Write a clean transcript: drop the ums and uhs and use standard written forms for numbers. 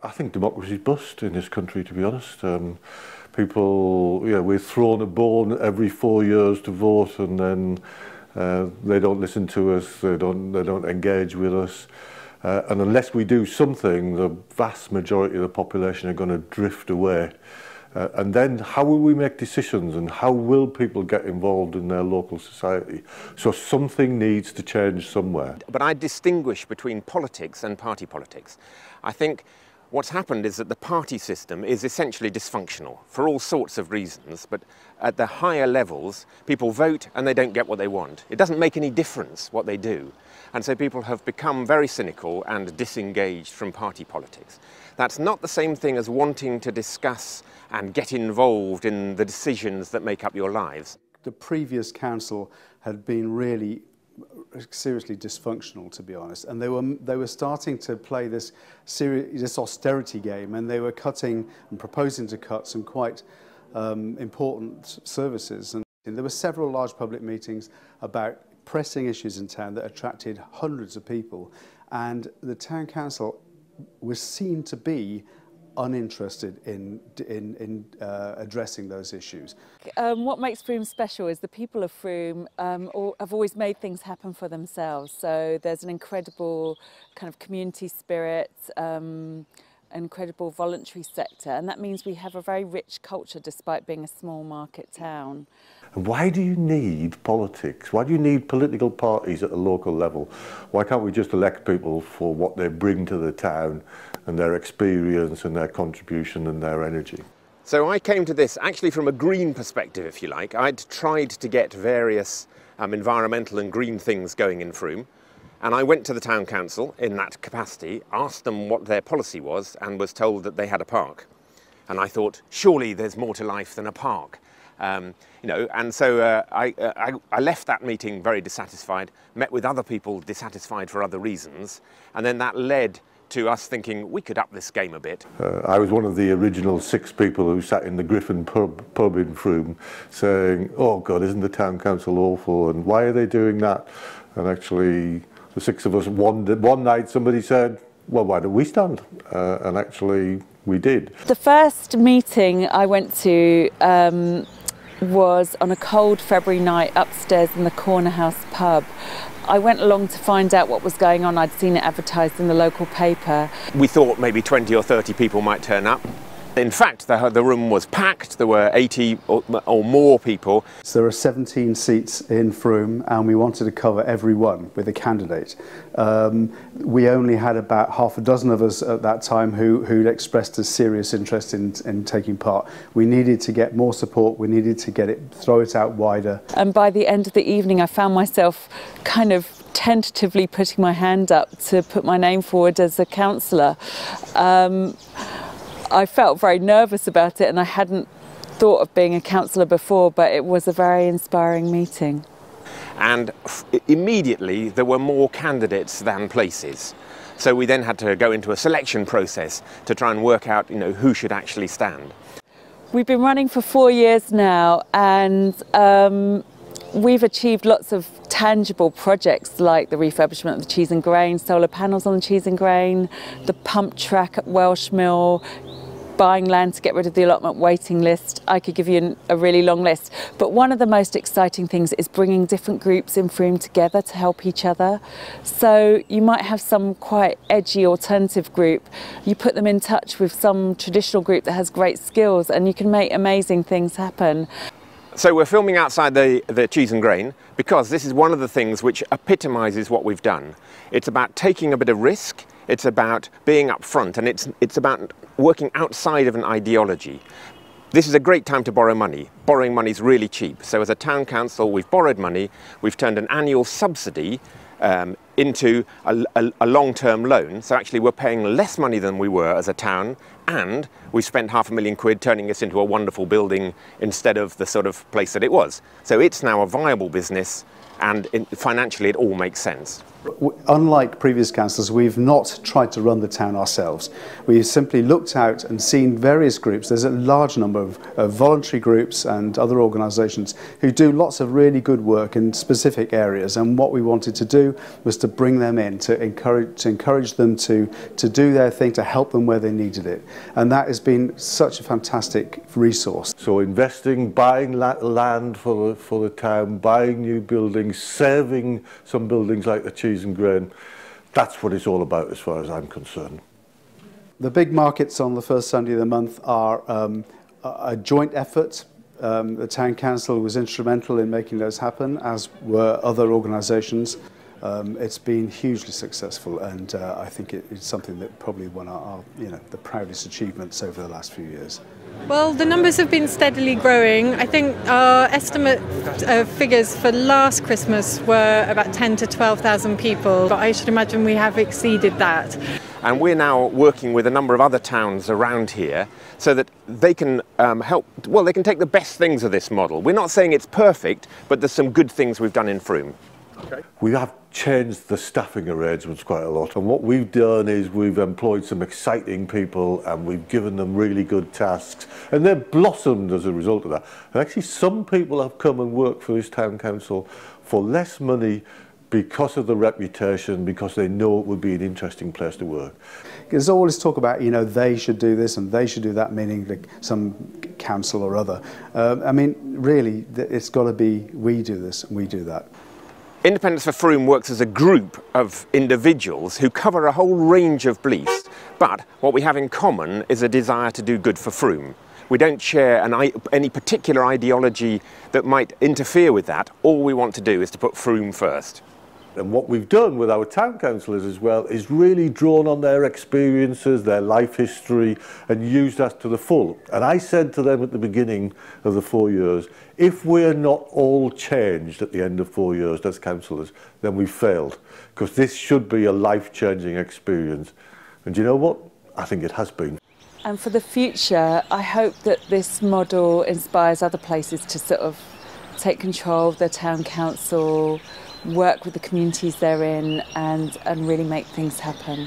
I think democracy's bust in this country, to be honest. People, we're thrown a bone every 4 years to vote, and then they don't listen to us, they don't engage with us. And unless we do something, the vast majority of the population are going to drift away. And then how will we make decisions, and how will people get involved in their local society? So something needs to change somewhere. But I distinguish between politics and party politics. I think what's happened is that the party system is essentially dysfunctional for all sorts of reasons, but at the higher levels, people vote and they don't get what they want. It doesn't make any difference what they do. And so people have become very cynical and disengaged from party politics. That's not the same thing as wanting to discuss and get involved in the decisions that make up your lives. The previous council had been really seriously dysfunctional, to be honest, and they were starting to play this austerity game, and they were cutting and proposing to cut some quite important services. And there were several large public meetings about pressing issues in town that attracted hundreds of people, and the town council was seen to be uninterested in addressing those issues. What makes Frome special is the people of Frome have always made things happen for themselves. So there's an incredible kind of community spirit, incredible voluntary sector, and that means we have a very rich culture despite being a small market town. Why do you need politics? Why do you need political parties at a local level? Why can't we just elect people for what they bring to the town and their experience and their contribution and their energy? So I came to this actually from a green perspective, if you like. I'd tried to get various environmental and green things going in Frome, and I went to the town council in that capacity, asked them what their policy was, and was told that they had a park. And I thought, surely there's more to life than a park. And so I left that meeting very dissatisfied, met with other people dissatisfied for other reasons, and then that led to us thinking we could up this game a bit. I was one of the original 6 people who sat in the Griffin pub in Frome saying, oh God, isn't the town council awful, and why are they doing that? And actually the 6 of us, one night somebody said, well, why don't we stand? And actually we did. The first meeting I went to was on a cold February night upstairs in the Corner House pub. I went along to find out what was going on. I'd seen it advertised in the local paper. We thought maybe 20 or 30 people might turn up. In fact, the room was packed. There were 80 or more people. So there are 17 seats in Frome, and we wanted to cover every one with a candidate. We only had about half a dozen of us at that time who'd expressed a serious interest in taking part. We needed to get more support. We needed to throw it out wider. And by the end of the evening, I found myself kind of tentatively putting my hand up to put my name forward as a councillor. I felt very nervous about it, and I hadn't thought of being a councillor before, but it was a very inspiring meeting. And immediately there were more candidates than places. So we then had to go into a selection process to try and work out, who should actually stand. We've been running for 4 years now, and we've achieved lots of tangible projects like the refurbishment of the cheese and grain, solar panels on the cheese and grain, the pump track at Welsh Mill, buying land to get rid of the allotment waiting list. I could give you a really long list. But one of the most exciting things is bringing different groups in Frome together to help each other. So you might have some quite edgy alternative group. You put them in touch with some traditional group that has great skills, and you can make amazing things happen. So we're filming outside the cheese and grain because this is one of the things which epitomises what we've done. It's about taking a bit of risk, it's about being upfront, and it's about working outside of an ideology. This is a great time to borrow money. Borrowing money is really cheap. So as a town council, we've borrowed money, we've turned an annual subsidy into a long-term loan. So actually we're paying less money than we were as a town, and we spent £500,000 turning this into a wonderful building instead of the sort of place that it was. So it's now a viable business, and financially it all makes sense. Unlike previous councillors, we've not tried to run the town ourselves. We've simply looked out and seen various groups. There's a large number of voluntary groups and other organisations who do lots of really good work in specific areas, and what we wanted to do was to bring them in, to encourage them to do their thing, to help them where they needed it. And that has been such a fantastic resource. So investing, buying land for the town, buying new buildings, saving some buildings like the Cheese and Grain, that's what it's all about as far as I'm concerned. The big markets on the first Sunday of the month are a joint effort. The Town Council was instrumental in making those happen, as were other organisations. It's been hugely successful, and I think it's something that probably one of our, the proudest achievements over the last few years. Well, the numbers have been steadily growing. I think our estimate figures for last Christmas were about 10 to 12,000 people, but I should imagine we have exceeded that. And we're now working with a number of other towns around here so that they can they can take the best things of this model. We're not saying it's perfect, but there's some good things we've done in Frome. Okay. We have changed the staffing arrangements quite a lot, and what we've done is we've employed some exciting people and we've given them really good tasks, and they've blossomed as a result of that. And actually some people have come and worked for this town council for less money because of the reputation, because they know it would be an interesting place to work. There's always talk about, they should do this and they should do that, meaning like some council or other. I mean, really, it's got to be we do this and we do that. Independence for Frome works as a group of individuals who cover a whole range of beliefs, but what we have in common is a desire to do good for Frome. We don't share any particular ideology that might interfere with that. All we want to do is to put Frome first. And what we've done with our town councillors as well is really drawn on their experiences, their life history, and used that to the full. And I said to them at the beginning of the 4 years, if we're not all changed at the end of 4 years as councillors, then we've failed. Because this should be a life-changing experience. And you know what? I think it has been. And for the future, I hope that this model inspires other places to sort of take control of their town council, work with the communities they're in, and really make things happen.